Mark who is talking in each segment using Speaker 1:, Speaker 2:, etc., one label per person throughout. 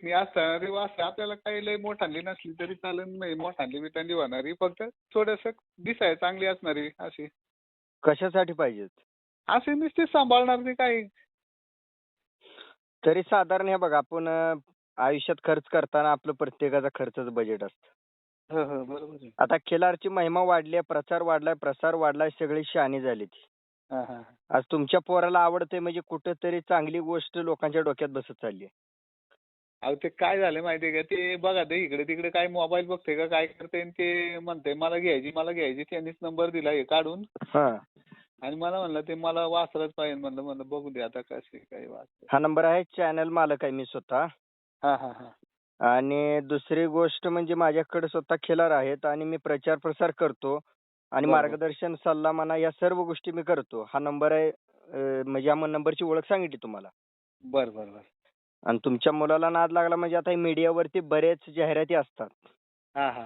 Speaker 1: बातमी असणारी वाचते आपल्याला काही लय मोठाली नसली तरी चालेल, नाही मोठाली बिटांडी होणारी, फक्त थोडस दिसाय चांगली असणारी अशी.
Speaker 2: कशासाठी पाहिजेत?
Speaker 1: असे नुसते सांभाळणार ती काही.
Speaker 2: तरी साधारण हे बघा, आपण आयुष्यात खर्च करताना आपलं प्रत्येकाचा खर्चाचं बजेट असतं.
Speaker 1: बरोबर आहे.
Speaker 2: आता खिलारची महिमा वाढली आहे, प्रचार वाढलाय, प्रसार वाढलाय, सगळी शहाणी झाली ती.
Speaker 1: हा.
Speaker 2: आज तुमच्या पोराला आवडते म्हणजे कुठेतरी चांगली गोष्ट लोकांच्या डोक्यात बसत चालली आहे.
Speaker 1: अहो ते काय झालं माहितीये का, ते बघा ते इकडे तिकडे काय मोबाईल बघते का काय करते आणि ते म्हणते मला घ्यायची, त्यांनीच नंबर दिला हे काढून
Speaker 2: हा,
Speaker 1: आणि मला म्हणलं ते मला वाचलंच पाहिजे, म्हणलं बघू दे आता कसे काही वाचत.
Speaker 2: हा नंबर आहे, चॅनल मालक आहे मी स्वतः.
Speaker 1: हा.
Speaker 2: आणि दुसरी गोष्ट म्हणजे माझ्याकडे स्वतः खिलार आहेत आणि मी प्रचार प्रसार करतो आणि
Speaker 1: बरोबर.
Speaker 2: मार्गदर्शन, सल्ला म्हणा, या सर्व गोष्टी मी करतो. हा नंबर आहे, म्हणजे या नंबरची ओळख सांगितली तुम्हाला.
Speaker 1: बर.
Speaker 2: आणि तुमच्या मुलाला नाद लागला म्हणजे आता मीडियावरती बरेच जाहिराती असतात.
Speaker 1: हा.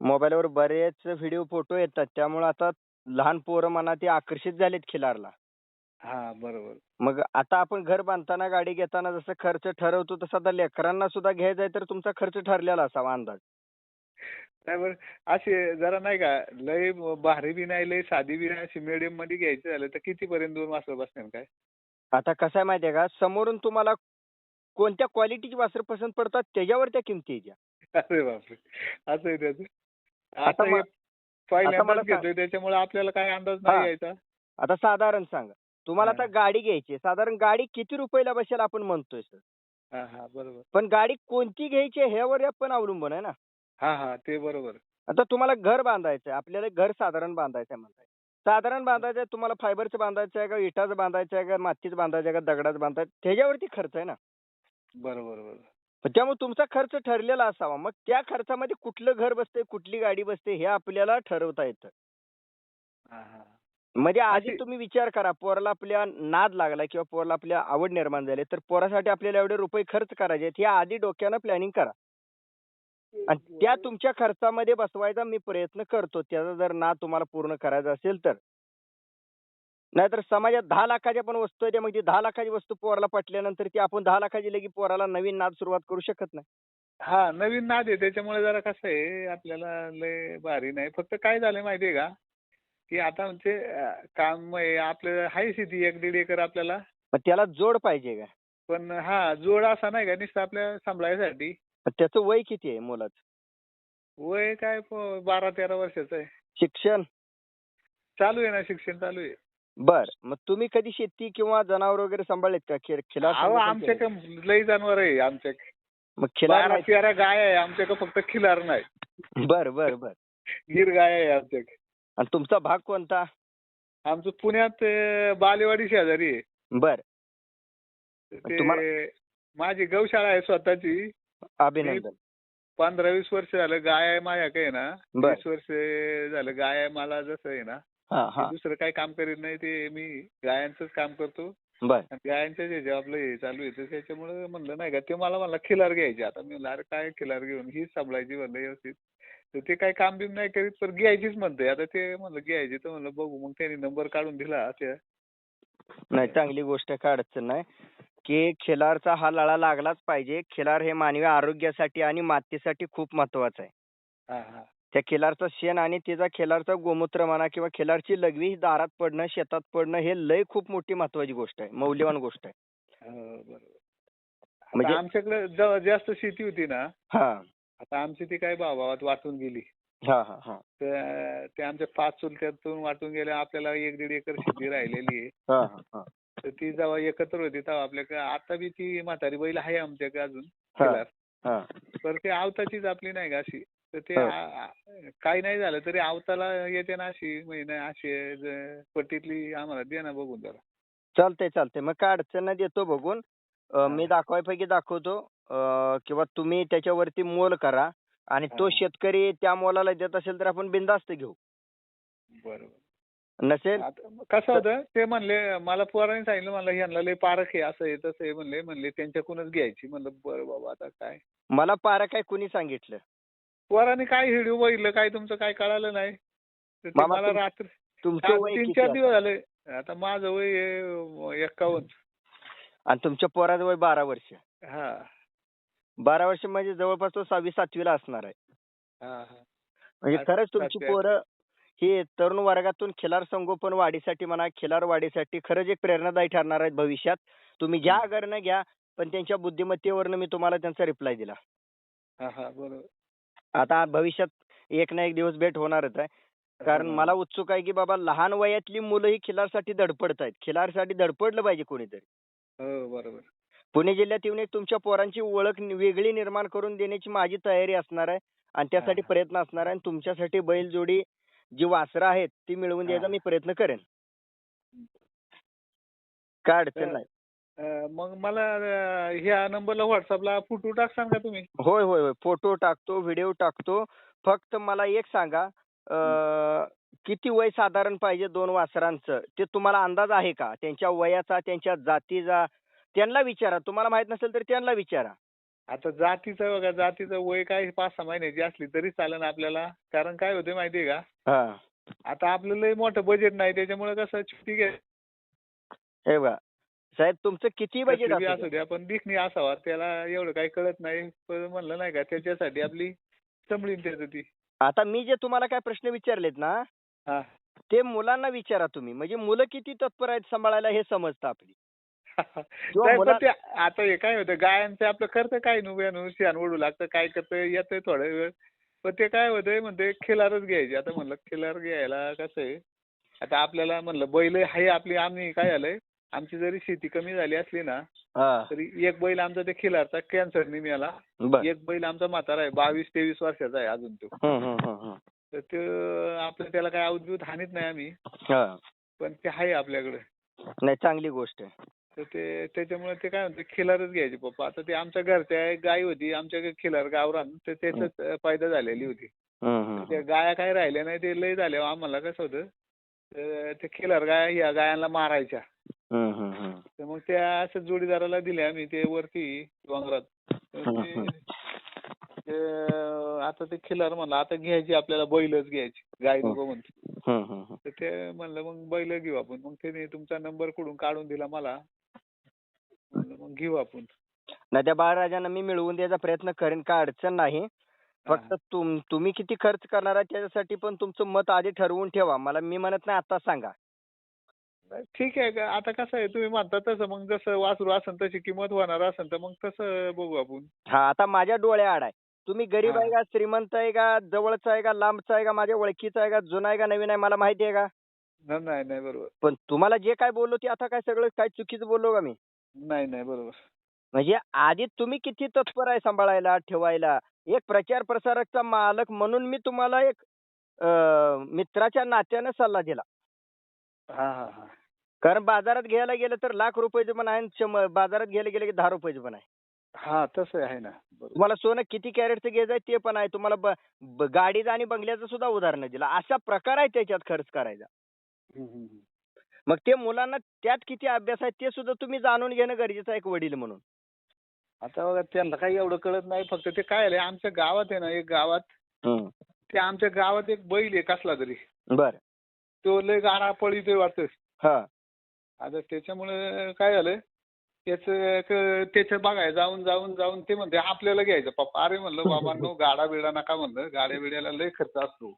Speaker 2: मोबाईलवर बरेच व्हिडिओ, फोटो येतात. त्यामुळे आता लहान पोरं म्हणा ते आकर्षित झालेत खिलारला.
Speaker 1: हा बरोबर.
Speaker 2: मग आता आपण घर बांधताना, गाडी घेताना जसं खर्च ठरवतो तसा आता लेकरांना सुद्धा घ्यायचा आहे तर तुमचा खर्च ठरलेला असावा अंदाज.
Speaker 1: नाही बरं, असे जरा नाही का लय भारी बी नाही लय साधी बी नाही, अशी मिडियम मध्ये घ्यायचं झालं तर कितीपर्यंत दोन वाजता बसणार काय?
Speaker 2: आता कसं आहे माहितीये का, समोरून तुम्हाला कोणत्या क्वालिटीची वस्त्र पसंत पडतात त्याच्यावर त्या किमती आहेत.
Speaker 1: अरे बापरे, असं आहे त्याचं.
Speaker 2: आता
Speaker 1: आता हे
Speaker 2: मला
Speaker 1: पहिल्यांदाच घेतोय त्याच्यामुळे आपल्याला काय अंदाज नाही यायचा.
Speaker 2: आता साधारण सांगा, तुम्हाला
Speaker 1: हा.
Speaker 2: आता गाडी घ्यायची आहे, साधारण गाडी किती रुपयाला बसेल आपण म्हणतोय सर.
Speaker 1: हा बरोबर.
Speaker 2: पण गाडी कोणती घ्यायची आहे ह्यावर पण अवलंबून आहे ना.
Speaker 1: हा ते बरोबर.
Speaker 2: आता तुम्हाला घर बांधायचं आहे, आपल्याला घर साधारण बांधायचं आहे म्हणताय. साधारण बांधायचं आहे, तुम्हाला फायबरचं बांधायचं आहे का, इटाचं बांधायचं आहे का, मातीचं बांधायचं आहे का, दगडाचं बांधायचं, त्याच्यावरती खर्च आहे ना.
Speaker 1: बरोबर.
Speaker 2: त्यामुळे तुमचा खर्च ठरलेला असावा. मग त्या खर्चामध्ये कुठलं घर बसते, कुठली गाडी बसते हे आपल्याला ठरवता येतं.
Speaker 1: हा.
Speaker 2: म्हणजे आधी
Speaker 1: अशी-
Speaker 2: तुम्ही विचार करा, पोराला आपल्या नाद लागला किंवा पोराला आपल्या आवड निर्माण झाली तर पोरासाठी आपल्याला एवढे रुपये खर्च करायचे आहेत, हे आधी डोक्यानं प्लॅनिंग करा. आणि त्या तुमच्या खर्चामध्ये बसवायचा मी प्रयत्न करतो, त्याचा जर नाद तुम्हाला पूर्ण करायचा असेल तर. नाहीतर समाजात 10 लाखाच्या पण वस्तू आहे, मग ती 10 लाखाची वस्तू पोराला पटल्यानंतर ती आपण 10 लाखाची लगी पोराला नवीन नाद सुरुवात करू शकत नाही.
Speaker 1: हा नवीन नाद आहे त्याच्यामुळे जरा कसं आहे आपल्याला लय भारी नाही. फक्त काय झालंय माहितीये का, की आता म्हणजे काम आहे आपलं, आहे शेती 1-1.5 एकर आपल्याला.
Speaker 2: मग त्याला जोड पाहिजे का?
Speaker 1: पण हा जोड असा नाही का नुसतं आपल्या सांभाळायसाठी.
Speaker 2: मग त्याचं वय किती आहे मुलाचं?
Speaker 1: वय काय 12-13 वर्षाचं आहे.
Speaker 2: शिक्षण
Speaker 1: चालू आहे ना, शिक्षण चालू आहे.
Speaker 2: बर. मग तुम्ही कधी शेती किंवा जनावर वगैरे सांभाळलेत का? खिलार
Speaker 1: अहो
Speaker 2: संगोपन केलंय?
Speaker 1: आमच्याकडे लई जनावर आहे आमच्याकडे.
Speaker 2: मग खिलार
Speaker 1: 12-13 गाय आहे आमच्याकडे, फक्त खिलार नाही.
Speaker 2: बर.
Speaker 1: गीर गाय आहे आमच्याकडे.
Speaker 2: आणि तुमचा भाग कोणता?
Speaker 1: आमचं पुण्यात बालेवाडी शेजारी आहे.
Speaker 2: बर.
Speaker 1: ते माझी गौशाळा आहे स्वतःची.
Speaker 2: अभिनंदन.
Speaker 1: 15-20 वर्ष झालं गाय आहे माझ्याकडे ना.
Speaker 2: बर.
Speaker 1: 20 वर्ष झालं गाय आहे मला. जसं आहे ना दुसरं काही काम करीत नाही, ते मी गायांचंच काम करतो.
Speaker 2: बर.
Speaker 1: गायांच्याच ह्याच्या आपलं हे चालू आहे, त्याच्यामुळे म्हणलं नाही का, ते मला खिलार घ्यायची. आता मी म्हणलं अरे काय खिलार घेऊन हीच सांभाळायची म्हणलं व्यवस्थित. तर ते काही काम बिम नाही करीत, पण घ्यायचीच म्हणते. आता ते म्हणलं घ्यायची तर म्हणलं बघू. मग त्यांनी नंबर काढून दिला त्या.
Speaker 2: नाही, चांगली गोष्ट, काय अडचण नाही. की खिलारचा हा लळा लागलाच पाहिजे. खिलार हे मानवी आरोग्यासाठी आणि मातीसाठी खूप महत्वाचं आहे.
Speaker 1: हा.
Speaker 2: त्या खिलारचं शेण आणि त्याचा खिलारचा गोमूत्र म्हणा किंवा खिलारची लघवी दारात पडणं, शेतात पडणं, हे लय खूप मोठी महत्वाची गोष्ट आहे, मौल्यवान गोष्ट आहे.
Speaker 1: बरोबर.
Speaker 2: म्हणजे
Speaker 1: आमच्याकडे जास्त शेती होती ना.
Speaker 2: हा.
Speaker 1: आता आमची ती काही भावात वाटून गेली.
Speaker 2: हा.
Speaker 1: ते आमच्या 5 चुलत्यातून वाटून गेल्या. आपल्याला 1-1.5 एकर शेती राहिलेली आहे.
Speaker 2: हा.
Speaker 1: तर ती जेव्हा एकत्र होती तेव्हा आपल्याकडे, आता बी ती म्हातारी बैल आहे आमच्याकडे अजून
Speaker 2: हा.
Speaker 1: खिलार. तर ते आवताचीच आपली नाही का अशी. तर ते काही नाही झालं तरी आवताला येते ना अशी, म्हणजे अशी पट्टीतली आम्हाला दे ना बघून जरा.
Speaker 2: चालतंय. मग काय अडचण नाही, देतो बघून. मी दाखवायपैकी दाखवतो. किंवा तुम्ही त्याच्यावरती मोल करा आणि तो शेतकरी त्या मोलाला देत असेल तर आपण बिनधास्त घेऊ.
Speaker 1: बरोबर.
Speaker 2: नसेल
Speaker 1: कसं होतं ते म्हणले, मला पोरांनी सांगितलं, मला ह्यांना लय पारख आहे, असं आहे तसं आहे म्हणले त्यांच्याकडूनच घ्यायची. म्हणलं बरं बाबा आता काय.
Speaker 2: मला पारा काय कुणी सांगितलं?
Speaker 1: पोरांनी काय व्हिडिओ बघितलं, काय तुमचं काय कळालं नाही. तर ते मला रात्री
Speaker 2: तुमचं वय
Speaker 1: 3-4 दिवस झाले. आता माझं वय 51.
Speaker 2: आणि तुमच्या पोराचं वय 12 वर्ष.
Speaker 1: हा.
Speaker 2: 12 वर्ष म्हणजे जवळपास तो 6वी-7वीला असणार आहे.
Speaker 1: हा हा.
Speaker 2: म्हणजे
Speaker 1: आता
Speaker 2: खरंच तुमची
Speaker 1: 7वी-8वी.
Speaker 2: पोरं ही तरुण वर्गातून खिलार संगोपन वाढीसाठी म्हणा, खिलार वाढीसाठी खरंच एक प्रेरणादायी ठरणार आहेत भविष्यात. तुम्ही ज्या आगरनं घ्या, पण त्यांच्या बुद्धिमत्तेवरनं मी तुम्हाला त्यांचा रिप्लाय दिला.
Speaker 1: हा हा, बरोबर.
Speaker 2: आता भविष्यात एक ना एक दिवस भेट होणारच आहे. कारण
Speaker 1: होणार.
Speaker 2: मला उत्सुक आहे की बाबा लहान वयातली मुलं ही खिलारसाठी धडपडत आहेत. खिलारसाठी धडपडलं पाहिजे कोणीतरी.
Speaker 1: हो, बरोबर.
Speaker 2: पुणे जिल्ह्यात येऊन एक तुमच्या पोरांची ओळख वेगळी निर्माण करून देण्याची माझी तयारी असणार आहे आणि
Speaker 1: हा
Speaker 2: त्यासाठी
Speaker 1: हा
Speaker 2: प्रयत्न असणार आहे आणि तुमच्यासाठी बैलजोडी जी वासरं आहेत ती मिळवून द्यायचा
Speaker 1: हा.
Speaker 2: मी प्रयत्न करेन. काय अडचण
Speaker 1: तर
Speaker 2: नाही.
Speaker 1: मग मला ह्या नंबरला व्हॉट्सअपला फोटो टाकसान का तुम्ही?
Speaker 2: होय होय होय. फोटो टाकतो, व्हिडिओ टाकतो. फक्त मला एक सांगा, किती वय साधारण पाहिजे दोन वासरांचं ते तुम्हाला अंदाज आहे का? त्यांच्या वयाचा, त्यांच्या जातीचा त्यांना विचारा. तुम्हाला माहित नसेल तर त्यांना विचारा.
Speaker 1: आता जातीचं बघा, जातीचं वय काय 5-6 महिन्याची असली तरी चालेल आपल्याला. कारण काय होते माहितीये का,
Speaker 2: हा.
Speaker 1: आता आपलं लय मोठं बजेट नाही, त्याच्यामुळे कसं छोटी घ्या.
Speaker 2: हे बघा साहेब, तुमचं किती बजेट
Speaker 1: कसली बी
Speaker 2: असू
Speaker 1: असू
Speaker 2: द्या.
Speaker 1: द्या, पण दिखणी असावा. त्याला एवढं काही कळत नाही, पण म्हणलं नाही का त्याच्यासाठी आपली संभळीन त्याचं ती.
Speaker 2: आता मी जे तुम्हाला काय प्रश्न विचारलेत ना,
Speaker 1: हा.
Speaker 2: ते मुलांना विचारा तुम्ही. म्हणजे मुलं किती तत्पर आहेत सांभाळायला हे समजतं आपली. किंवा
Speaker 1: नाही, पण
Speaker 2: मुला
Speaker 1: ते आता हे काय होतं, गायांचं आपलं खर्च काय नु शेण ओढू लागतं, काय करतं येतंय थोडा वेळ. पण ते काय होतंय म्हणते खिलारच घ्यायची. आता म्हणलं खिलार घ्यायला कसं आहे, आता आपल्याला म्हणलं बैल आहे आपली. आम्ही काय झालंय, आमची जरी शेती कमी झाली असली ना,
Speaker 2: हा.
Speaker 1: तरी एक बैल आमचा ते खिलारचा कॅन्सरने मेला.
Speaker 2: बर.
Speaker 1: एक बैल आमचा म्हातारा आहे, 22-23 वर्षाचा आहे अजून तो.
Speaker 2: हं.
Speaker 1: तर ते आपलं त्याला काय औद्योगिक हानीत नाही आम्ही,
Speaker 2: हा.
Speaker 1: पण ते आहे आपल्याकडे.
Speaker 2: नाही, चांगली गोष्ट आहे.
Speaker 1: तर ते त्याच्यामुळे ते काय म्हणते खिलारच घ्यायची पप्पा. आता ते आमच्या घरच्या एक गाय होती आमच्या खिलार गावरान, तर त्याच फायदा झालेली होती. तर त्या गाया काय राहिल्या नाही, ते लय झाले. आम्हाला कसं होतं, तर ते खिलार गाया ह्या गायांना मारायच्या. तर मग त्या असं जोडीदाराला दिल्या आम्ही ते वरती डोंगरात. तर ते आता ते खिलार म्हणलं आता घ्यायची आपल्याला, बैलच घ्यायची, गाय नको म्हणतो. तर ते म्हणलं मग बैल घेऊ आपण. मग त्याने तुमचा नंबर कुठून काढून दिला मला, म्हणलं मग घेऊ आपण.
Speaker 2: नाही, त्या बाळराजांना मी मिळवून द्यायचा प्रयत्न करेन, काय अडचण नाही. फक्त तुम्ही किती खर्च करणार आहे त्याच्यासाठी पण तुमचं मत आधी ठरवून ठेवा. मला मी म्हणत नाही आता सांगा.
Speaker 1: ठीक आहे का, आता कसं आहे तुम्ही म्हणता तसं, मग जसं वासरू असेल तशी किंमत होणार असेल तर मग तसं बघू आपण.
Speaker 2: हा, आता माझ्या डोळ्याआड आहे. तुम्ही गरीब
Speaker 1: हा.
Speaker 2: आहे का, श्रीमंत आहे का, जवळचा आहे का, लांबचा आहे का, माझ्या ओळखीचा आहे का, जुना आहे का, नवीन आहे, मला माहिती आहे का?
Speaker 1: नाही नाही, बरोबर.
Speaker 2: पण तुम्हाला जे काय बोललो ते आता काय सगळं काय चुकीचं बोललो का मी?
Speaker 1: नाही नाही, बरोबर.
Speaker 2: म्हणजे आधी तुम्ही किती तत्पर आहे सांभाळायला, ठेवायला. एक प्रचार प्रसारकचा मालक म्हणून मी तुम्हाला एक मित्राच्या नात्याने सल्ला दिला.
Speaker 1: हा हा हा.
Speaker 2: कारण बाजारात घ्यायला गेलं तर ₹1,00,000 पण आहे आणि बाजारात घ्यायला गेलं की ₹10 पण आहे.
Speaker 1: हा, तसं आहे ना, बरोबर.
Speaker 2: तुम्हाला सोनं किती कॅरेटचं घ्यायचं आहे ते पण आहे. तुम्हाला गाडीचं आणि बंगल्याचं सुद्धा उदाहरण दिलं. अशा प्रकार आहे त्याच्यात खर्च करायचा. मग ते मुलांना त्यात किती अभ्यास आहे ते सुद्धा तुम्ही जाणून घेणं गरजेचं आहे एक वडील म्हणून.
Speaker 1: आता बघा त्यांना काही एवढं कळत नाही. फक्त ते काय आहे, आमच्या गावात आहे ना, एक गावात ते आमच्या गावात एक बैल आहे कसला तरी,
Speaker 2: बर.
Speaker 1: तो लय गाडा पळीतोय वाटतं.
Speaker 2: हा.
Speaker 1: आता त्याच्यामुळे काय झालं, त्याचं बघाय जाऊन जाऊन जाऊन ते म्हणते आपल्याला घ्यायचं पप्पा. अरे म्हणलं बाबांनो, गाडा बिडा नका म्हणलं, गाड्या बिड्याला लय खर्च असतो.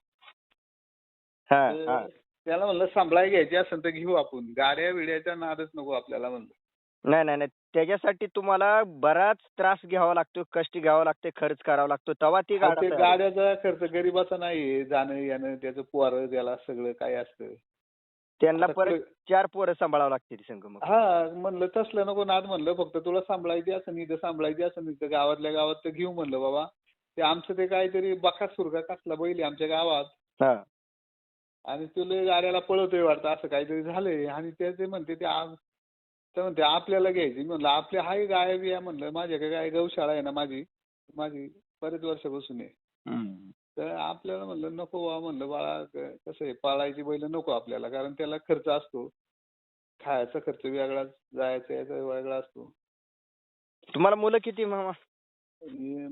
Speaker 1: तर त्याला म्हणलं सांभाळाय घ्यायची असेल तर घेऊ आपण, गाड्या बिड्याचा नादच नको आपल्याला म्हणलं.
Speaker 2: नाही. त्याच्यासाठी तुम्हाला बराच त्रास घ्यावा लागतो, कष्ट घ्यावं लागते, खर्च करावा लागतो, तेव्हा ती
Speaker 1: ते गाड्याचा खर्च गरीबाचा नाही, जाणं येणं, त्याचं पोरं त्याला सगळं काय असतं.
Speaker 2: त्यांना परत 4 पोरं सांभाळावं लागते संघ मग.
Speaker 1: हा, म्हणलं तसलं नको नाद म्हणलं. फक्त तुला सांभाळायची असं इथं सांभाळायची असं इथं गावातल्या गावात तर घेऊ म्हणलं बाबा. ते आमचं ते काहीतरी बकासूर का कसला बैल आहे आमच्या गावात, आणि तुला गाड्याला पळवतोय वाटतं, असं काहीतरी झालंय. आणि ते म्हणते ते म्हणते आपल्याला घ्यायची. म्हणलं आपल्या हाय गाय बिया म्हणलं, माझ्याकडे काय गौशाळा आहे ना माझी बरेच वर्षापासून आहे. तर आपल्याला म्हणलं नको बा म्हणलं, बाळा कसं आहे पाळायची बैल नको आपल्याला, कारण त्याला खर्च असतो, खायचा खर्च वेगळा, जायचा याचा वेगळा असतो.
Speaker 2: तुम्हाला मुलं किती मामा?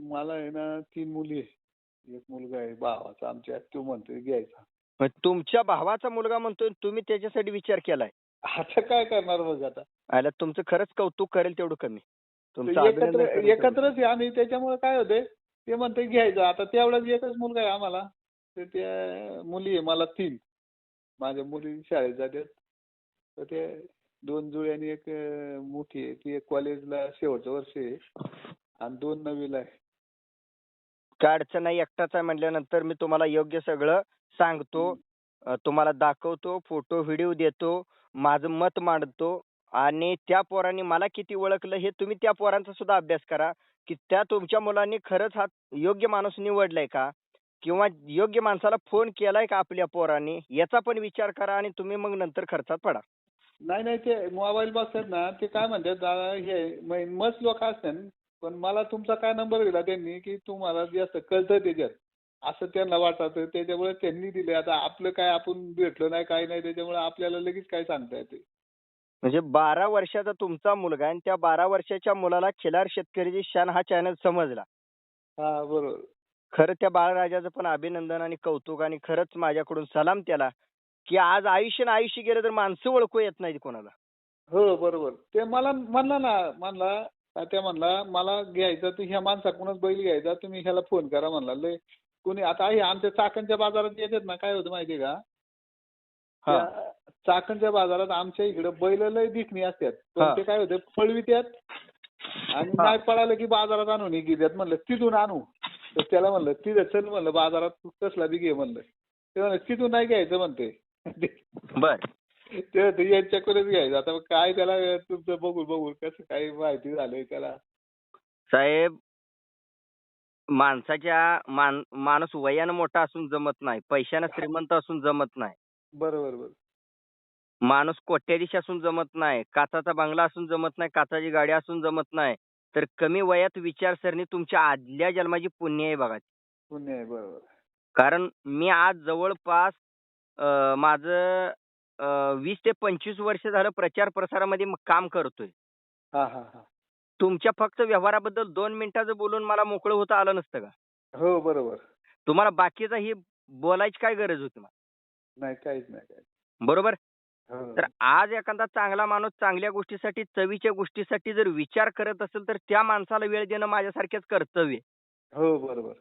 Speaker 1: मला आहे ना 3 मुली आहे. एक मुलगा आहे भावाचा आमच्या, तो म्हणतोय घ्यायचा.
Speaker 2: मग तुमच्या भावाचा मुलगा म्हणतोय तुम्ही त्याच्यासाठी विचार केलाय?
Speaker 1: आता काय करणार मग आता.
Speaker 2: आयला तुमचं खरंच कौतुक करेल तेवढं कमी. तुमचं अभिनंदन करतो.
Speaker 1: एकत्रच आहे आम्ही. त्याच्यामुळे काय होते, ते म्हणते घ्यायचं. आता तेवढाच एकच मुलगा आहे आम्हाला. तर त्या मुली आहे मला 3. माझ्या मुली शाळेत जातात. तर ते 2 जुळे आणि एक मोठी आहे. ती एक कॉलेजला शेवटचं वर्ष आहे आणि 2 नववीला आहे.
Speaker 2: काय अडचण नाही, एकटाच आहे म्हटल्यानंतर मी तुम्हाला योग्य सगळं सांगतो. तुम्हाला दाखवतो, फोटो व्हिडिओ देतो, माझं मत मांडतो आणि त्या पोरांनी मला किती ओळखलं हे तुम्ही त्या पोरांचा सुद्धा अभ्यास करा, की त्या तुमच्या मुलांनी खरंच हा योग्य माणूस निवडलाय का? किंवा योग्य माणसाला फोन केलाय का आपल्या पोरांनी? याचा पण विचार करा आणि तुम्ही मग नंतर खर्चात पडा.
Speaker 1: नाही ते मोबाईल बघतात ना, ते काय म्हणतात दादा हे मस्त लोक असतात. पण मला तुमचा काय नंबर दिला त्यांनी, की तुम्हाला जास्त कळतं त्याच्यात असं त्यांना वाटतं. त्याच्यामुळे त्यांनी दिले. आता आपलं काय, आपण भेटलो नाही काय नाही, त्याच्यामुळे आपल्याला लगेच काय सांगता येते.
Speaker 2: म्हणजे 12 वर्षाचा तुमचा मुलगा आणि त्या 12 वर्षाच्या मुलाला खिलार शेतकरीची शान हा चॅनल समजला.
Speaker 1: हा बरोबर.
Speaker 2: खरं त्या बाळराजाचं पण अभिनंदन आणि कौतुक आणि खरंच माझ्याकडून सलाम त्याला, की आज आयुष्य गेलं तर माणसं ओळखू येत नाहीत कोणाला.
Speaker 1: हो बरोबर. ते मला त्या म्हणला मला घ्यायचा तर ह्या माणसाकडूनच बैल घ्यायचा, तुम्ही ह्याला फोन करा म्हणला. लय कोणी आता हे आमच्या चाकणच्या बाजारात येतात ना, काय होतं माहितीये का,
Speaker 2: हा.
Speaker 1: त्या चाकणच्या बाजारात आमच्या इकडे बैल लय दिखणी असतात.
Speaker 2: हा.
Speaker 1: पण ते काय होते, पळवित्यात आणि
Speaker 2: हा.
Speaker 1: नाही पळालं की बाजारात आणून घेतात. म्हणलं तिथून आणू, तर त्याला म्हणलं तिथं चल म्हणलं बाजारात, तू कसला बी घे म्हणलं. ते म्हणलं तिथून नाही घ्यायचं म्हणते.
Speaker 2: बर.
Speaker 1: ते यांच्याकडेच घ्यायचं. आता मग काय त्याला तुमचं बघू कसं काय माहिती झालंय त्याला.
Speaker 2: साहेब, माणूस वयानं मोठा असून जमत नाही, पैशानं श्रीमंत असून जमत नाही,
Speaker 1: बरोबर.
Speaker 2: माणूस कोट्याधीश असून जमत नाही, काचाचा बंगला असून जमत नाही, काचाची गाडी असून जमत नाही. तर कमी वयात विचारसरणी तुमच्या आदल्या जन्माची पुण्य आहे बघा.
Speaker 1: पुण्य आहे. बरोबर.
Speaker 2: कारण मी आज जवळपास माझं 20 ते 25 वर्ष झालं प्रचार प्रसारामध्ये काम करतोय.
Speaker 1: हा.
Speaker 2: तुमच्या फक्त व्यवहाराबद्दल 2 मिनिटाचं बोलून मला मोकळं होता आलं नसतं का?
Speaker 1: हो बरोबर.
Speaker 2: तुम्हाला बाकीचा ही बोलायची काय गरज होती मग?
Speaker 1: नाही काहीच नाही.
Speaker 2: बरोबर.
Speaker 1: हो.
Speaker 2: तर आज एखादा चांगला माणूस चांगल्या गोष्टीसाठी, चवीच्या गोष्टीसाठी जर विचार करत असेल तर त्या माणसाला वेळ देणं माझ्यासारखेच कर्तव्य आहे.
Speaker 1: हो बरोबर.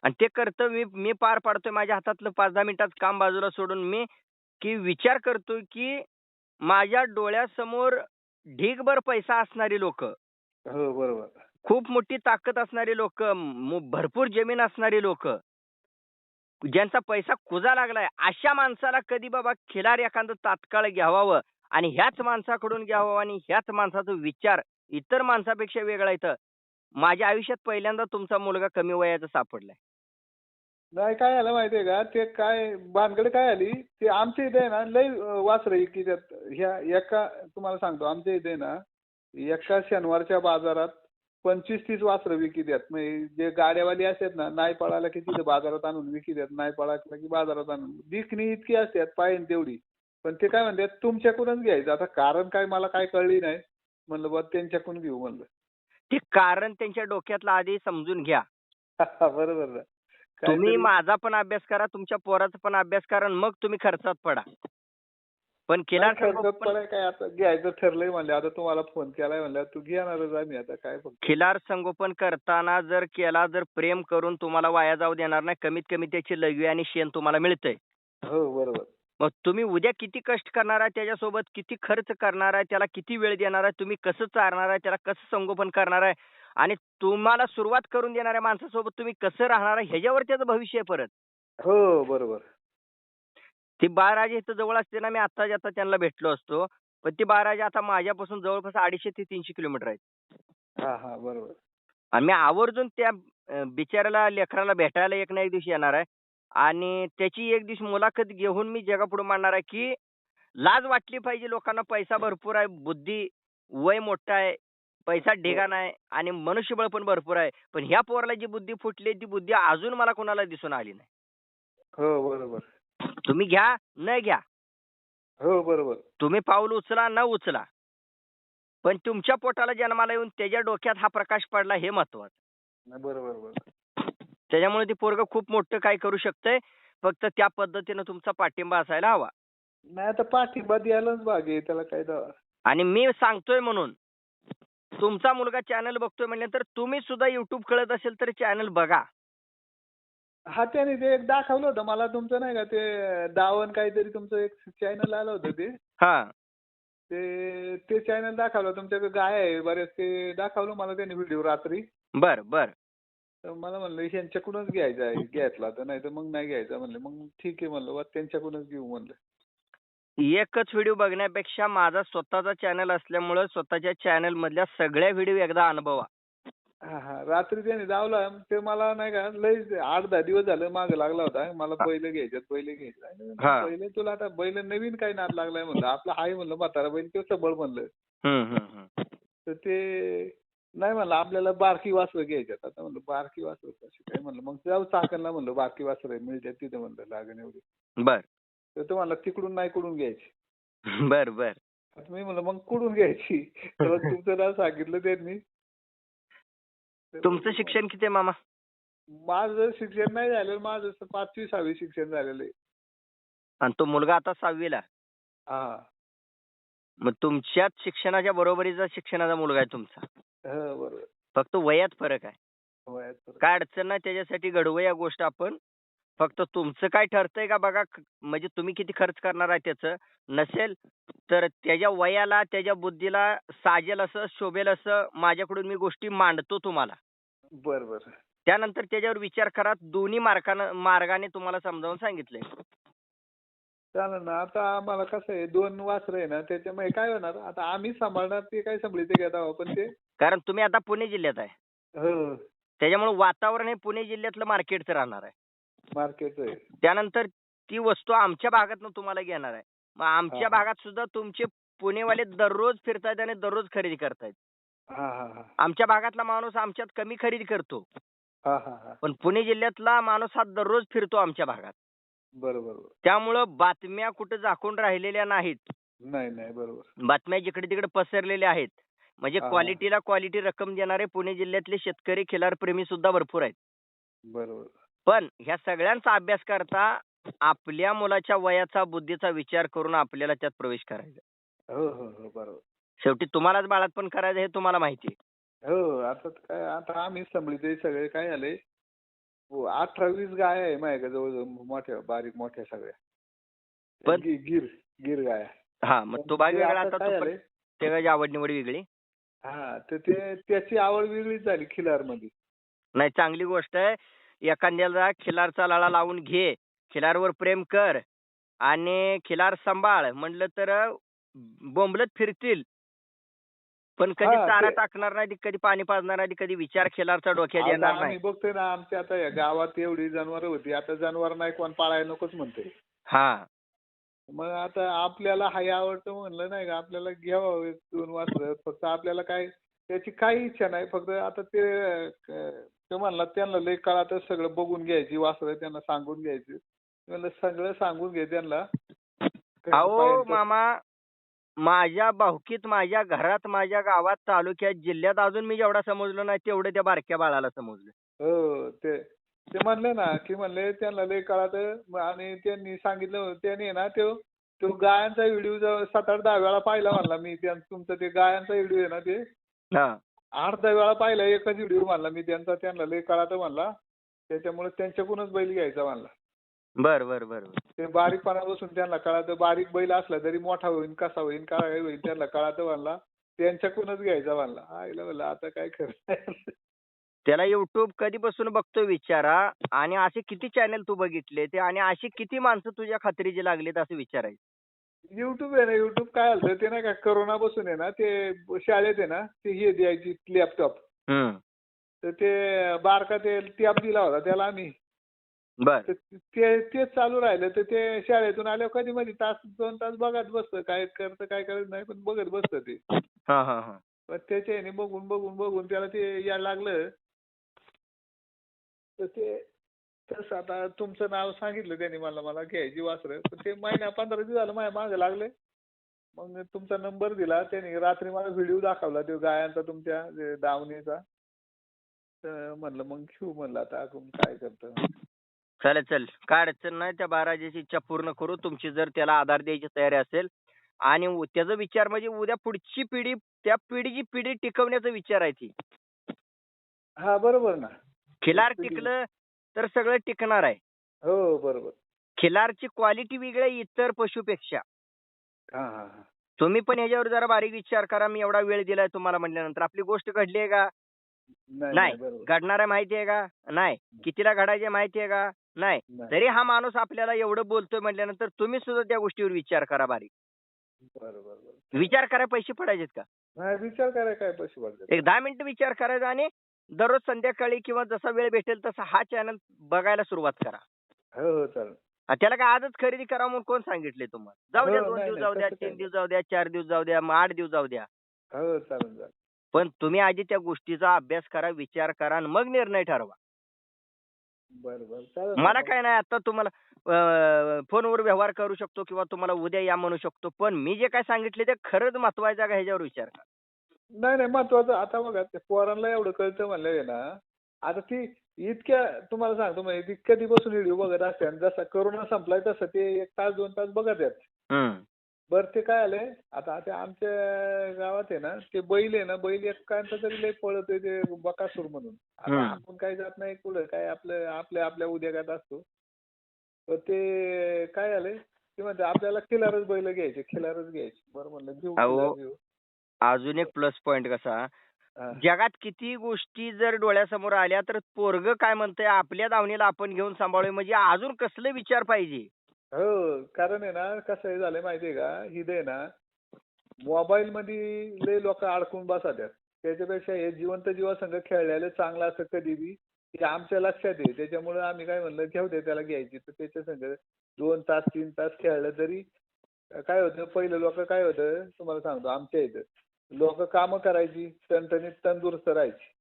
Speaker 2: आणि ते कर्तव्य मी पार पाडतोय. माझ्या हातातलं 5-10 मिनिटाचं काम बाजूला सोडून मी विचार करतोय की माझ्या डोळ्यासमोर ढीगभर पैसा असणारी लोक,
Speaker 1: हो बरोबर.
Speaker 2: खूप मोठी ताकद असणारी लोक, भरपूर जमीन असणारी लोक, ज्यांचा पैसा कुजा लागलाय, अशा माणसाला कधी बाबा खिलार एखादं तात्काळ घ्यावावं आणि ह्याच माणसाकडून घ्यावं आणि ह्याच माणसाचा विचार इतर माणसापेक्षा वेगळा येतं. माझ्या आयुष्यात पहिल्यांदा तुमचा मुलगा कमी वयाचा सापडलाय.
Speaker 1: नाही काय झालं माहितीये का, ते काय भानगड काय आली, ते आमच्या इथे आहे ना लय वासरं की त्यात ह्या एका तुम्हाला सांगतो, आमच्या इथे ना एका शनिवारच्या बाजारात 25-30 वासरं विकित्यात. म्हणजे जे गाड्यावाली असतात ना, नाही पळाला की तिथे बाजारात आणून विकित्यात, नाही पळाला की बाजारात आणून. दिखणी इतकी असतात पाहिजे तेवढी. पण ते काय म्हणतात तुमच्याकडूनच घ्यायचं. आता कारण काय मला काय कळली नाही. म्हणलं बा त्यांच्याकडून घेऊ म्हणलं.
Speaker 2: ते कारण त्यांच्या डोक्यातलं आधी समजून घ्या.
Speaker 1: बरोबर ना.
Speaker 2: तुम्ही माझा पण अभ्यास करा, तुमच्या पोराचा पण अभ्यास करा आणि मग तुम्ही खर्चात पडा. पण खिलार
Speaker 1: काय आता घ्यायचं ठरलंय म्हणलं. आता तुम्हाला फोन केलाय म्हणलं, तू घेणारच आम्ही आता काय फक्त.
Speaker 2: खिलार संगोपन करताना जर प्रेम करून तुम्हाला वाया जाऊ देणार नाही, कमीत कमी त्याची लघवी आणि शेण तुम्हाला मिळतंय.
Speaker 1: हो बरोबर.
Speaker 2: मग तुम्ही उद्या किती कष्ट करणार आहे, त्याच्यासोबत किती खर्च करणार आहे, त्याला किती वेळ देणार आहे, तुम्ही कसं चारणार आहे, त्याला कसं संगोपन करणार आहे आणि तुम्हाला सुरुवात करून देणाऱ्या माणसासोबत तुम्ही कसं राहणार आहे, ह्याच्यावर त्याचं भविष्य आहे परत.
Speaker 1: हो बरोबर.
Speaker 2: ती बाळराजे इथं जवळ असते ना, मी आता त्यांना भेटलो असतो. पण ती बाळराजे आता माझ्यापासून जवळपास 250 ते 300 किलोमीटर आहेत.
Speaker 1: हा बरोबर.
Speaker 2: आणि मी आवर्जून त्या बिचाऱ्याला लेकराला भेटायला एक ना एक दिवशी येणार आहे आणि त्याची एक दिवशी मुलाखत घेऊन मी जगापुढे मांडणार आहे की लाज वाटली पाहिजे लोकांना. पैसा भरपूर आहे, बुद्धी वय मोठा आहे, पैसा ढिगाण आहे आणि मनुष्यबळ पण भरपूर आहे. पण ह्या पोराला जी बुद्धी फुटली, ती बुद्धी अजून मला कोणाला दिसून आली नाही.
Speaker 1: हो बरोबर.
Speaker 2: तुम्ही घ्या न घ्या,
Speaker 1: हो बरोबर.
Speaker 2: तुम्ही पाऊल उचला न उचला, पण तुमच्या पोटाला जन्माला येऊन त्याच्या डोक्यात हा प्रकाश पडला हे महत्वाचं.
Speaker 1: बरोबर.
Speaker 2: त्याच्यामुळे ते पोरग खूप मोठं काय करू शकतंय. फक्त त्या पद्धतीनं तुमचा पाठिंबा असायला हवा.
Speaker 1: नाही आता पाठिंबा द्यायलाच भाग आहे, त्याला काय दावा.
Speaker 2: आणि मी सांगतोय म्हणून तुमचा मुलगा चॅनल बघतोय म्हणल्यानंतर तुम्ही सुद्धा युट्यूब कळत असेल तर चॅनल बघा.
Speaker 1: हा त्याने ते एक दाखवलं होतं मला तुमचं नाही का ते दावण काहीतरी तुमचं एक चॅनल आलं होतं ते
Speaker 2: हा.
Speaker 1: ते चॅनल दाखवलं तुमच्याकडे गाय आहे बरेच ते दाखवलं मला त्याने व्हिडिओ रात्री.
Speaker 2: बर बर.
Speaker 1: तर मला म्हणलं ह्यांच्याकडूनच घ्यायचं आहे घेतला तर नाही तर मग नाही घ्यायचा म्हणलं मग ठीक आहे म्हणलं वा त्यांच्याकडूनच घेऊ म्हणलं.
Speaker 2: एकच व्हिडिओ बघण्यापेक्षा माझा स्वतःचा चॅनल असल्यामुळं स्वतःच्या चॅनल मधल्या सगळ्या व्हिडिओ एकदा अनुभवा.
Speaker 1: हा हा रात्री त्याने दावला ते मला नाही का लय 8-10 दिवस झालं मागे लागला होता मला बैल घ्यायच्यात बैल घ्यायचं
Speaker 2: हा.
Speaker 1: बैल तुला आता बैल नवीन काय नाद लागलाय म्हणलं आपला आहे म्हणलं म्हातारा बैल तो सबळ म्हणलं. तर ते नाही म्हणलं आपल्याला बारकी वासरं घ्यायच्यात आता म्हणलं बारकी वासरं कशी काय म्हणलं मग जाऊ चाकणला म्हणलं बारकी वासरं मिळतात तिथे म्हणलं लागण एवढी.
Speaker 2: बर
Speaker 1: तर तो म्हणला तिकडून नाही कुठून घ्यायची.
Speaker 2: बर बर.
Speaker 1: आता मी म्हणलं मग कुठून घ्यायची तर मग तुमचं नाव सांगितलं त्यांनी.
Speaker 2: तुमचं शिक्षण किती आहे मामा?
Speaker 1: माझं शिक्षण नाही झालं माझं 5वी-6वी शिक्षण झालेलं आहे.
Speaker 2: आणि तो मुलगा आता 6वीला.
Speaker 1: हा
Speaker 2: मग तुमच्याच शिक्षणाच्या बरोबरीचा शिक्षणाचा मुलगा आहे तुमचा.
Speaker 1: हो बरोबर
Speaker 2: फक्त वयात फरक आहे.
Speaker 1: वयात फरक.
Speaker 2: काय अडचण नाही त्याच्यासाठी घडवू या गोष्ट आपण. फक्त तुमचं काय ठरतंय का बघा म्हणजे तुम्ही किती खर्च करणार आहे त्याचं. नसेल तर त्याच्या वयाला त्याच्या बुद्धीला साजेल असं शोभेल असं माझ्याकडून मी गोष्टी मांडतो तुम्हाला.
Speaker 1: बरं बरं
Speaker 2: त्यानंतर त्याच्यावर विचार करा. दोन्ही मार्गाने तुम्हाला समजावून सांगितलंय.
Speaker 1: चालेल ना आता आम्हाला कसं आहे 2 वासरं आहे ना त्याच्यामुळे काय होणार आता आम्ही सांभाळणार ते काय सांभाळते घेता पण ते.
Speaker 2: कारण तुम्ही आता पुणे जिल्ह्यात आहे.
Speaker 1: हो
Speaker 2: त्याच्यामुळे वातावरण हे पुणे जिल्ह्यातलं मार्केटचं राहणार आहे.
Speaker 1: मार्केट आहे.
Speaker 2: त्यानंतर ती वस्तू आमच्या भागातनं तुम्हाला घेणार आहे. मग आमच्या
Speaker 1: हा.
Speaker 2: भागात सुद्धा तुमचे पुणेवाले दररोज फिरतायत आणि दररोज खरेदी करतायत.
Speaker 1: हा हा हा
Speaker 2: आमच्या भागातला माणूस आमच्यात कमी खरेदी करतो.
Speaker 1: हा हा हा
Speaker 2: पण पुणे जिल्ह्यातला माणूस हा दररोज फिरतो आमच्या भागात.
Speaker 1: बरोबर
Speaker 2: त्यामुळं बातम्या कुठं झाकून राहिलेल्या नाहीत.
Speaker 1: नाही नाही बरोबर.
Speaker 2: बातम्या जिकडे तिकडे पसरलेल्या आहेत. म्हणजे
Speaker 1: हा, हा.
Speaker 2: क्वालिटीला क्वालिटी रक्कम देणारे पुणे जिल्ह्यातले शेतकरी खिलारप्रेमी सुद्धा भरपूर आहेत.
Speaker 1: बरोबर
Speaker 2: पण ह्या सगळ्यांचा अभ्यास करता आपल्या मुलाच्या वयाचा बुद्धीचा विचार करून आपल्याला त्यात प्रवेश करायचा.
Speaker 1: हो हो हो बरोबर.
Speaker 2: शेवटी तुम्हालाच बाळातपण करायचं हे तुम्हाला माहिती आहे.
Speaker 1: हो आता काय आता आम्ही सांभाळते सगळे काय झाले 18-20 गाय आहे माझ्याकडे जवळजवळ मोठ्या बारीक मोठ्या सगळ्या.
Speaker 2: पण
Speaker 1: गिर गिर गाय.
Speaker 2: हा मग तो भाग
Speaker 1: ते
Speaker 2: वेगळा
Speaker 1: आता
Speaker 2: आता
Speaker 1: काय
Speaker 2: तो पण
Speaker 1: झालंय
Speaker 2: त्याची आवड निवड वेगळी.
Speaker 1: हा तर ते त्याची आवड वेगळीच झाली खिलार मध्ये.
Speaker 2: नाही चांगली गोष्ट आहे. एखाद्याला खिलारचा लळा लावून घे. खिलारवर प्रेम कर आणि खिलार सांभाळ म्हणलं तर बोंबलत फिरतील. पण कधी
Speaker 1: हा,
Speaker 2: चारा
Speaker 1: ते-
Speaker 2: टाकणार नाही कधी पाणी पाजणार नाही कधी विचार खिलारचा डोक्यात
Speaker 1: आता
Speaker 2: येणार
Speaker 1: आम्ही
Speaker 2: नाही.
Speaker 1: बघतोय ना आमच्या आता या गावात एवढी जनावरं होती आता जनावर नाही कोण पाळायला नकोच म्हणते.
Speaker 2: हा
Speaker 1: मग आता आपल्याला हाय आवडतं म्हणलं नाही का आपल्याला घ्यावं 2 वासरं फक्त आपल्याला काय त्याची काही इच्छा नाही फक्त आता ते म्हणला त्यांना लय काळातच सगळं बघून घ्यायची वासरं त्यांना सांगून घ्यायची. म्हणलं सगळं सांगून घे त्यांना.
Speaker 2: अहो मामा माझ्या भावकीत माझ्या घरात माझ्या गावात तालुक्यात जिल्ह्यात अजून मी जेवढा समजलो नाही तेवढं त्या बारक्या बाळाला समजलं.
Speaker 1: हो ते म्हणले ना की म्हणले त्यांना लय काळात आणि त्यांनी सांगितलं त्याने ना तो गायांचा व्हिडिओ 7-8-10 वेळा पाहिला म्हणला मी तुमचा ते गायांचा व्हिडिओ आहे ना ते
Speaker 2: हा
Speaker 1: 8-10 वेळा पाहिला एकच व्हिडिओ म्हणला मी त्यांना लय काळात म्हणला त्याच्यामुळे त्यांच्याकडूनच बैल घ्यायचा म्हणला.
Speaker 2: बर बर बर.
Speaker 1: ते बारीकपणापासून त्यांना कळातं बारीक बैल असला तरी मोठा होईल कसा होईल काय होईल त्यांना कळातं म्हणला त्यांच्याकडूनच घ्यायचा म्हणला. आईला म्हणलं आता काय खरं.
Speaker 2: त्याला युट्यूब कधीपासून बघतोय विचारा आणि असे किती चॅनल तू बघितले ते आणि अशी किती माणसं तुझ्या खात्रीची लागलीत असं विचारायचं.
Speaker 1: युट्यूब आहे ना युट्यूब काय झालं ते नाही का करोना पासून आहे ना ते शाळेत आहे ना ते हे द्यायची लॅपटॉप. तर ते बारका ते टॅब दिला होता त्याला आम्ही.
Speaker 2: बर
Speaker 1: तर तेच चालू राहिलं तर ते शाळेतून आल्यावर कधी मध्ये 1-2 तास बघत बसतं काय करतं काय करत नाही पण बघत बसतं ते.
Speaker 2: हा हा हा.
Speaker 1: पण त्याच्या ह्याने बघून त्याला ते यायला लागलं. तर ते तसं आता तुमचं नाव सांगितलं त्यांनी मला घ्यायची वासरं पण ते 15 दिवस झालं माझ्या मागे लागले. मग तुमचा नंबर दिला त्याने रात्री मला व्हिडिओ दाखवला तो गायांचा तुमच्या दावणीचा. तर म्हणलं मग घेऊ म्हणलं आता आपण काय करतो.
Speaker 2: चल काय अडचण नाही त्या बाराजीची इच्छा पूर्ण करू. तुमची जर त्याला आधार द्यायची तयारी असेल आणि त्याचा विचार म्हणजे उद्या पुढची पिढी, त्या पिढीची पिढी टिकवण्याचा विचार आहे ती.
Speaker 1: हा बरोबर ना.
Speaker 2: खिलार
Speaker 1: पिढी.
Speaker 2: टिकलं तर सगळं टिकणार आहे.
Speaker 1: हो बरोबर.
Speaker 2: खिलारची क्वालिटी वेगळी आहे इतर पशुपेक्षा.
Speaker 1: हा हा हा.
Speaker 2: तुम्ही पण ह्याच्यावर जरा बारीक विचार करा. मी एवढा वेळ दिलाय तुम्हाला म्हटल्यानंतर आपली गोष्ट घडली आहे का?
Speaker 1: नाही
Speaker 2: नाही.
Speaker 1: नाही बरोबर.
Speaker 2: घडणार आहे माहिती आहे का? नाही. कितीला घडायचे माहिती आहे का? नाही.
Speaker 1: नाही.
Speaker 2: तरी हा माणूस आपल्याला एवढं बोलतोय म्हटल्यानंतर तुम्ही सुद्धा त्या गोष्टीवर विचार करा बारीक.
Speaker 1: बरोबर बरोबर.
Speaker 2: विचार करा, पैसे पडायचेत का?
Speaker 1: नाही विचार करायला काय पैसे पडतात.
Speaker 2: एक 10 मिनिटं विचार करायचा आणि दररोज संध्याकाळी किंवा जसा वेळ भेटेल तसा हा चॅनल बघायला सुरुवात करा.
Speaker 1: हो हो चालेल.
Speaker 2: त्याला काय आजच खरेदी करा म्हणून कोण सांगितले तुम्हाला? जाऊ द्या,
Speaker 1: हो
Speaker 2: 2
Speaker 1: नाही
Speaker 2: दिवस
Speaker 1: नाही
Speaker 2: जाऊ द्या,
Speaker 1: तसं
Speaker 2: 3
Speaker 1: काही नाही.
Speaker 2: दिवस जाऊ द्या, 4 दिवस जाऊ द्या, मग 8 दिवस जाऊ द्या.
Speaker 1: हो चालेल चालेल.
Speaker 2: पण तुम्ही आधी त्या गोष्टीचा अभ्यास करा, विचार करा आणि मग निर्णय ठरवा.
Speaker 1: बरं बरं चालेल
Speaker 2: मला
Speaker 1: ना.
Speaker 2: काय नाही, आता तुम्हाला फोनवर व्यवहार करू शकतो किंवा तुम्हाला उद्या या म्हणू शकतो. पण मी जे काय सांगितले ते खरंच महत्वाचं आहे का ह्याच्यावर विचार करा.
Speaker 1: नाही नाही महत्वाचं आता बघा ते पोरांना एवढं कळतं म्हणलं ना. आता ती इतक्या तुम्हाला सांगतो म्हणजे ती कधीपासून व्हिडिओ बघत असते आणि जसा करोना संपलाय तसं ते 1 तास 2 तास बघत आहेत.
Speaker 2: हं.
Speaker 1: बरं ते काय आलंय आता ते आमच्या गावात आहे ना ते बैल आहे ना बैल एकांत तरी लय पळतोय ते बकासूर म्हणून. आता आपण काय जात नाही कुठं काय आपलं आपल्या उद्योगात असतो. तर ते काय आलंय ते म्हणते आपल्याला खिलारच बैल घ्यायचे खिलारच घ्यायचे. बरं म्हणलं घेऊ
Speaker 2: अहो,
Speaker 1: खिलार घेऊ.
Speaker 2: अजून एक प्लस पॉइंट कसा,
Speaker 1: हा.
Speaker 2: जगात किती गोष्टी जर डोळ्यासमोर आल्या तर पोरग काय म्हणतंय आपल्या दावणीला आपण घेऊन सांभाळूया म्हणजे अजून कसले विचार पाहिजे.
Speaker 1: हो कारण आहे ना कसं हे झालंय माहितीये का ही दे ना मोबाईल मध्ये लय लोक अडकून बसतात. त्याच्यापेक्षा हे जिवंत जीवासंग खेळलेलं चांगलं असं कधी बी हे आमच्या लक्षात आहे. त्याच्यामुळे आम्ही काय म्हणलं घेऊ दे त्याला घ्यायची तर त्याच्या संग 2 तास 3 तास खेळलं तरी काय होतं पहिलं लोक काय होतं तुम्हाला सांगतो आमच्या इथं लोक कामं करायची टणटणीत तंदुरुस्त राहायची.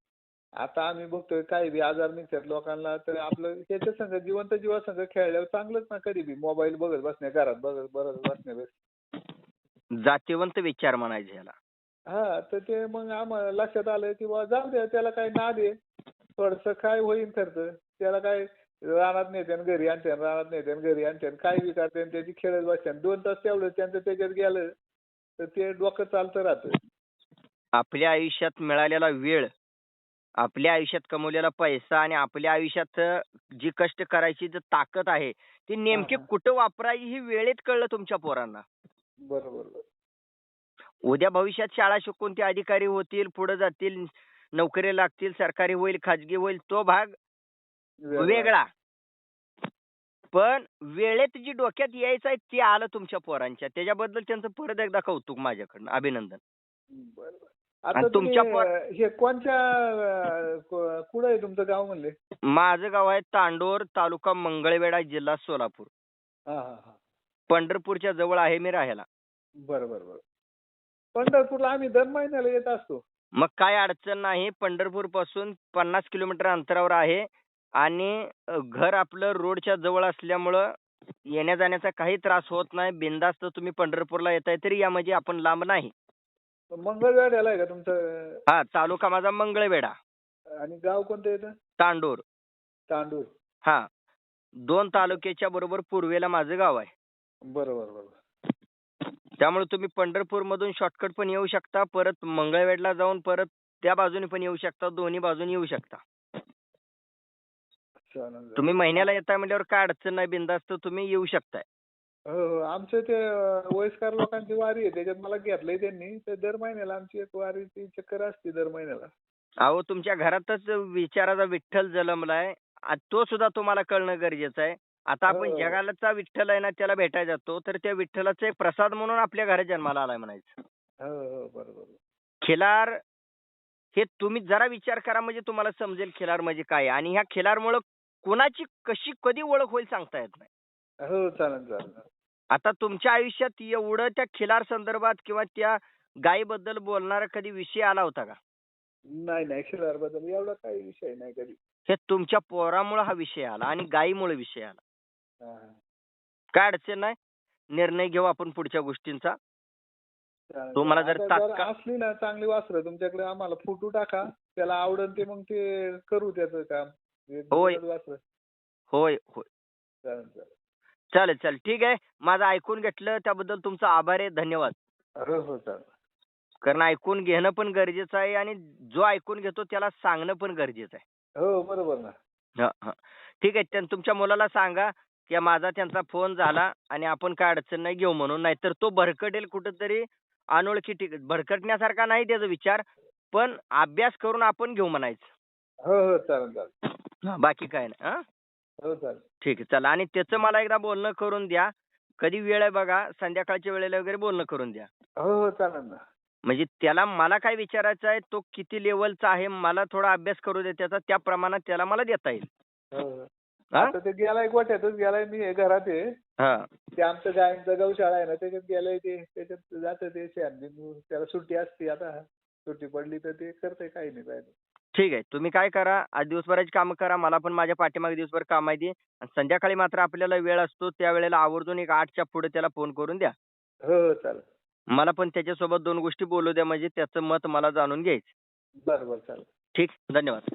Speaker 1: आता आम्ही बघतोय काही बी आजार निघतात लोकांना तर आपलं त्याच्या संग जिवंत जीवासंग खेळल्यावर चांगलंच ना कधी बी मोबाईल बघत बसण्या घरात बघत बसण्यापेक्षा.
Speaker 2: जातीवंत विचार म्हणायचे ह्याला.
Speaker 1: हा तर ते मग आम्हाला लक्षात आलं की बा जाऊ द्या त्याला काय नाद आहे थोडस काय होईल खर्च त्याला काय रानात नेते आणि घरी आणते रानात नेते आणि घरी आणते काय बी करते त्याची खेळत बसते 2 तास तेवढं त्यांचं त्याच्यात गेलं तर ते डोकं चालतं राहतं.
Speaker 2: आपल्या आयुष्यात मिळालेला वेळ, आपल्या आयुष्यात कमवलेला पैसा आणि आपल्या आयुष्यात जी कष्ट करायची जी ताकद आहे ती नेमकी
Speaker 1: हा.
Speaker 2: कुठं वापरायची ही वेळेत कळलं तुमच्या पोरांना.
Speaker 1: बरोबर.
Speaker 2: उद्या भविष्यात शाळा शिकून ते अधिकारी होतील, पुढे जातील, नोकरी लागतील, सरकारी होईल, खाजगी होईल, तो भाग वेगळा. पण वेळेत जी डोक्यात यायचं आहे ते आलं तुमच्या पोरांच्या. त्याच्याबद्दल त्यांचं परत एकदा कौतुक माझ्याकडनं, अभिनंदन.
Speaker 1: बरोबर. आता
Speaker 2: आणि
Speaker 1: तुम्ही
Speaker 2: तुमच्या
Speaker 1: हे कोणत्या कुठं आहे तुमचं गाव म्हणले?
Speaker 2: माझं गाव आहे तांडोर, तालुका मंगळवेढा, जिल्हा सोलापूर.
Speaker 1: हा हा हा.
Speaker 2: पंढरपूरच्या जवळ आहे मी राहायला.
Speaker 1: बरं. पंढरपूरला आम्ही दर महिन्याला येत असतो.
Speaker 2: मग काय अडचण नाही. पंढरपूर पासून 50 किलोमीटर अंतरावर आहे आणि घर आपलं रोडच्या जवळ असल्यामुळं येण्या जाण्याचा काही त्रास होत नाही. बिनधास्त तुम्ही पंढरपूरला येताय तरी या म्हणजे आपण लांब नाही.
Speaker 1: मंगळवेढ्याला आहे का तुमचं?
Speaker 2: हा, तालुका माझा मंगळवेढा,
Speaker 1: आणि गाव कोणतं येतं?
Speaker 2: तांडोर.
Speaker 1: तांडूर.
Speaker 2: हा, 2 तालुक्याच्या बरोबर पूर्वेला माझं गाव आहे.
Speaker 1: बरोबर.
Speaker 2: त्यामुळे तुम्ही पंढरपूर मधून शॉर्टकट पण येऊ शकता, परत मंगळवेढला जाऊन परत त्या बाजूने पण येऊ शकता, दोन्ही बाजूने येऊ शकता.
Speaker 1: चालेल.
Speaker 2: तुम्ही महिन्याला येताय म्हणल्यावर काय अडचण नाही, बिनधास्त तुम्ही येऊ शकताय.
Speaker 1: हो आमचं ते वयस्कर लोकांची वारी आहे त्याच्यात मला घेतलंय त्यांनी तर दर महिन्याला आमची एक वारीची चक्कर असते दर महिन्याला.
Speaker 2: अहो, तुमच्या घरातच विचाराचा विठ्ठल जन्मलाय. तो सुद्धा तुम्हाला कळणं गरजेचं आहे. आता आपण
Speaker 1: हो.
Speaker 2: जगाचा विठ्ठल आहे ना त्याला भेटायला जातो, तर त्या विठ्ठलाचा एक प्रसाद म्हणून आपल्या घरात जन्माला आलाय म्हणायचं.
Speaker 1: हो बरोबर.
Speaker 2: खिलार हे तुम्ही जरा विचार करा म्हणजे तुम्हाला समजेल खिलार म्हणजे काय आहे. आणि ह्या खिलारमुळं कुणाची कशी कधी ओळख होईल सांगता येत नाही.
Speaker 1: हो चालेल.
Speaker 2: आता तुमच्या आयुष्यात एवढं त्या खिलार संदर्भात किंवा त्या गायीबद्दल बोलणारा कधी विषय आला होता का?
Speaker 1: नाही खिलार बद्दल एवढा काही विषय नाही कधी.
Speaker 2: हे तुमच्या पोरामुळे हा विषय आला आणि गायीमुळे विषय आला.
Speaker 1: हा.
Speaker 2: काय अडचण नाही, निर्णय घेऊ आपण पुढच्या गोष्टींचा.
Speaker 1: चालेल.
Speaker 2: तुम्हाला जर
Speaker 1: आता जर
Speaker 2: तात्काळ
Speaker 1: असली ना चांगली वासरं तुमच्याकडे आम्हाला फोटो टाका त्याला आवडेल ते मग ते करू त्याचं काम.
Speaker 2: होय.
Speaker 1: वासरं.
Speaker 2: होय.
Speaker 1: चालेल.
Speaker 2: चालेल चालेल ठीक आहे. माझं ऐकून घेतलं त्याबद्दल तुमचा आभार आहे. धन्यवाद.
Speaker 1: हो हो चालेल.
Speaker 2: कारण ऐकून घेणं पण गरजेचं आहे आणि जो ऐकून घेतो त्याला सांगणं पण गरजेचं आहे.
Speaker 1: हो बरोबर ना.
Speaker 2: हां, हां. ठीक आहे. तुमच्या मुलाला सांगा की माझा त्यांचा फोन झाला आणि आपण काय अडचण नाही घेऊ म्हणून. नाहीतर तो भरकटेल कुठेतरी अनोळखी भरकटण्यासारखा नाही त्याचा विचार, पण अभ्यास करून आपण घेऊ म्हणायचं.
Speaker 1: हो हो चालेल चालेल.
Speaker 2: हां, बाकी काय नाही. हां?
Speaker 1: हो चालेल.
Speaker 2: ठीक आहे. चला आणि त्याचं मला एकदा बोलणं करून द्या. कधी वेळ आहे बघा, संध्याकाळच्या वेळेला वगैरे बोलणं करून द्या.
Speaker 1: हो हो चालेल ना.
Speaker 2: म्हणजे त्याला मला काय विचारायचं आहे, तो किती लेव्हलचा आहे, मला थोडा अभ्यास करू दे त्याचा, त्या प्रमाणात त्याला मला देता येईल.
Speaker 1: हो हो.
Speaker 2: हां?
Speaker 1: आता ते गेलाय गोठ्यातच गेलाय. मी हे घरात आहे.
Speaker 2: हां.
Speaker 1: ते आमचं गायींचं गौशाळा आहे ना त्याच्यात गेलंय ते. त्याच्यात जातं ते त्याला सुट्टी असते आता. सुट्टी पडली तर ते करतंय काही नाही काय नाही.
Speaker 2: ठीक आहे. तुम्ही काय करा, आज दिवसभराची कामं करा. मला पण माझ्या पाठीमागे दिवसभर काम आहे ती. आणि संध्याकाळी मात्र आपल्याला वेळ असतो, त्यावेळेला आवर्जून एक 8च्या पुढे त्याला फोन करून द्या.
Speaker 1: हो हो चालेल.
Speaker 2: मला पण त्याच्यासोबत 2 गोष्टी बोलू द्या, म्हणजे त्याचं मत मला जाणून घ्यायचं.
Speaker 1: बरं बरं चालेल.
Speaker 2: ठीक. धन्यवाद.